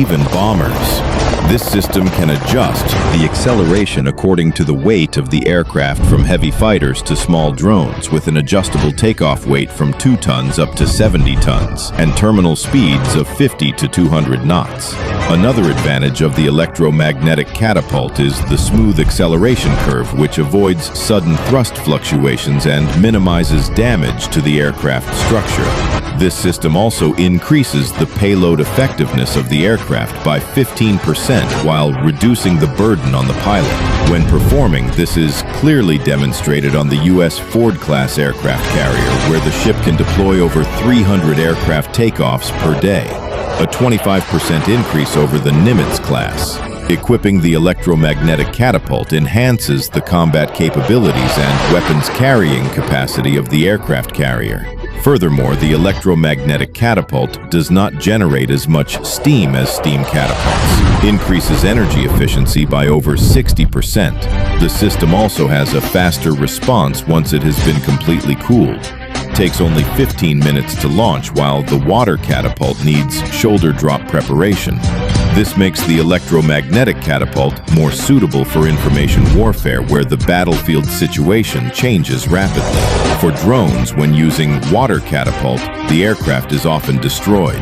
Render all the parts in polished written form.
even bombers. This system can adjust the acceleration according to the weight of the aircraft from heavy fighters to small drones with an adjustable takeoff weight from 2 tons up to 70 tons and terminal speeds of 50 to 200 knots. Another advantage of the electromagnetic catapult is the smooth acceleration curve, which avoids sudden thrust fluctuations and minimizes damage to the aircraft structure. This system also increases the payload effectiveness of the aircraft by 15% while reducing the burden on the pilot. When performing, this is clearly demonstrated on the U.S. Ford-class aircraft carrier, where the ship can deploy over 300 aircraft takeoffs per day, a 25% increase over the Nimitz class. Equipping the electromagnetic catapult enhances the combat capabilities and weapons carrying capacity of the aircraft carrier. Furthermore, the electromagnetic catapult does not generate as much steam as steam catapults, increases energy efficiency by over 60%. The system also has a faster response once it has been completely cooled. Takes only 15 minutes to launch, while the water catapult needs shoulder drop preparation. This makes the electromagnetic catapult more suitable for information warfare, where the battlefield situation changes rapidly. For drones, when using water catapult, the aircraft is often destroyed.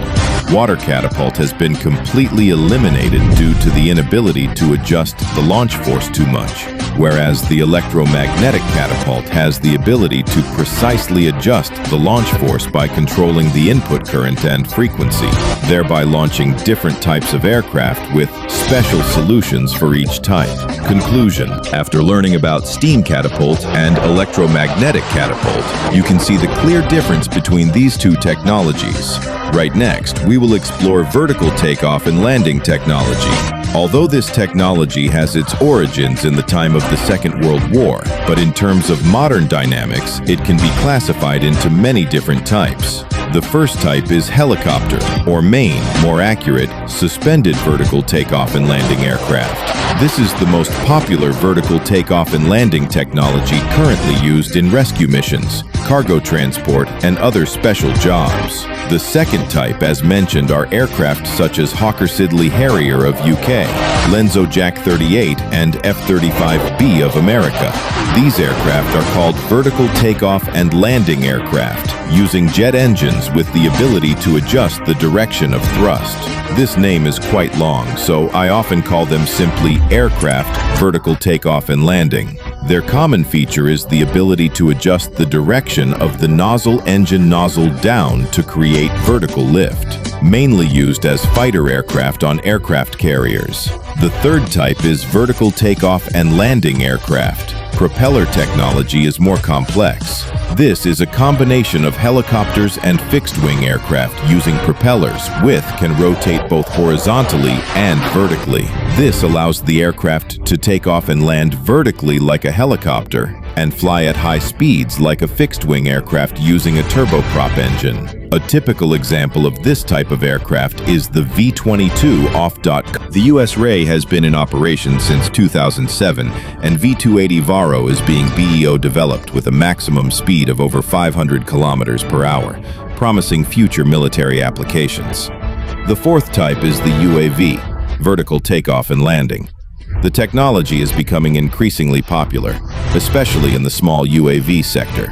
Water catapult has been completely eliminated due to the inability to adjust the launch force too much, whereas the electromagnetic catapult has the ability to precisely adjust the launch force by controlling the input current and frequency, thereby launching different types of aircraft with special solutions for each type. Conclusion: after learning about steam catapult and electromagnetic catapult, you can see the clear difference between these two technologies. Right next, we will explore vertical takeoff and landing technology. Although this technology has its origins in the time of the Second World War, but in terms of modern dynamics, it can be classified into many different types. The first type is helicopter, or main, more accurate, suspended vertical takeoff and landing aircraft. This is the most popular vertical takeoff and landing technology currently used in rescue missions, cargo transport, and other special jobs. The second type, as mentioned, are aircraft such as Hawker Siddeley Harrier of UK, Lenzo Jack 38, and F-35B of America. These aircraft are called vertical takeoff and landing aircraft, using jet engines with the ability to adjust the direction of thrust. This name is quite long, so I often call them simply aircraft vertical takeoff and landing. Their common feature is the ability to adjust the direction of the engine nozzle down to create vertical lift, mainly used as fighter aircraft on aircraft carriers. The third type is vertical takeoff and landing aircraft. Propeller technology is more complex. This is a combination of helicopters and fixed-wing aircraft using propellers, which can rotate both horizontally and vertically. This allows the aircraft to take off and land vertically like a helicopter and fly at high speeds like a fixed-wing aircraft using a turboprop engine. A typical example of this type of aircraft is the V-22 off.com. The USRA has been in operation since 2007, and V-280 Varro is being BEO developed with a maximum speed of over 500 kilometers per hour, promising future military applications. The fourth type is the UAV, vertical takeoff and landing. The technology is becoming increasingly popular, especially in the small UAV sector.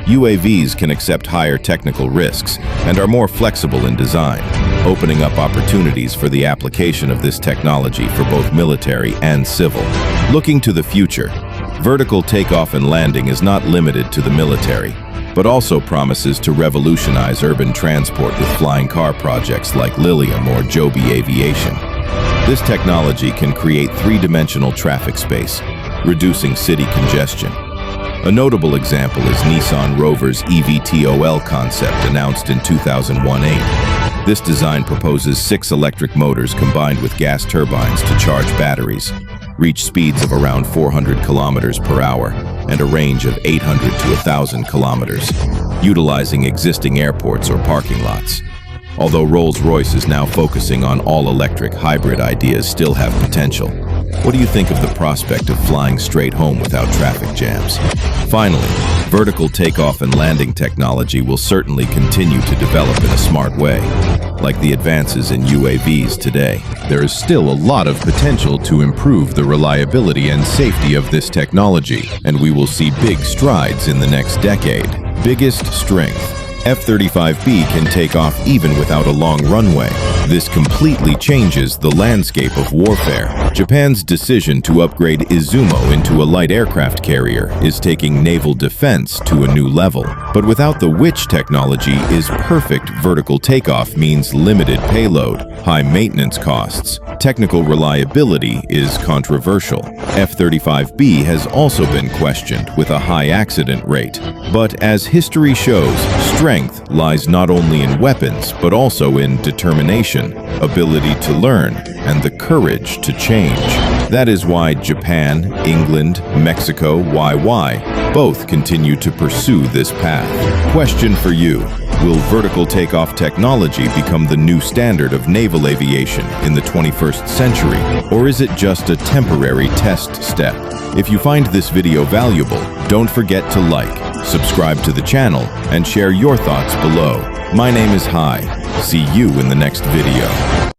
UAVs can accept higher technical risks and are more flexible in design, opening up opportunities for the application of this technology for both military and civil. Looking to the future, vertical takeoff and landing is not limited to the military, but also promises to revolutionize urban transport with flying car projects like Lilium or Joby Aviation. This technology can create three-dimensional traffic space, reducing city congestion. A notable example is Nissan Rover's eVTOL concept announced in 2001-8. This design proposes 6 electric motors combined with gas turbines to charge batteries, reach speeds of around 400 kilometers per hour, and a range of 800 to 1,000 kilometers, utilizing existing airports or parking lots. Although Rolls-Royce is now focusing on all-electric hybrid ideas still have potential. What do you think of the prospect of flying straight home without traffic jams? Finally, Vertical takeoff and landing technology will certainly continue to develop in a smart way. Like the advances in UAVs today, there is still a lot of potential to improve the reliability and safety of this technology, and we will see big strides in the next decade. Biggest strength: F-35B can take off even without a long runway. This completely changes the landscape of warfare. Japan's decision to upgrade Izumo into a light aircraft carrier is taking naval defense to a new level. But without the which technology is perfect vertical takeoff means limited payload, high maintenance costs. Technical reliability is controversial. F-35B has also been questioned with a high accident rate. But as history shows, strength lies not only in weapons, but also in determination, ability to learn, and the courage to change. That is why Japan, England, Mexico, both continue to pursue this path. Question for you: will vertical takeoff technology become the new standard of naval aviation in the 21st century, or is it just a temporary test step? If you find this video valuable, don't forget to like, subscribe to the channel, and share your thoughts below. My name is Hai. See you in the next video.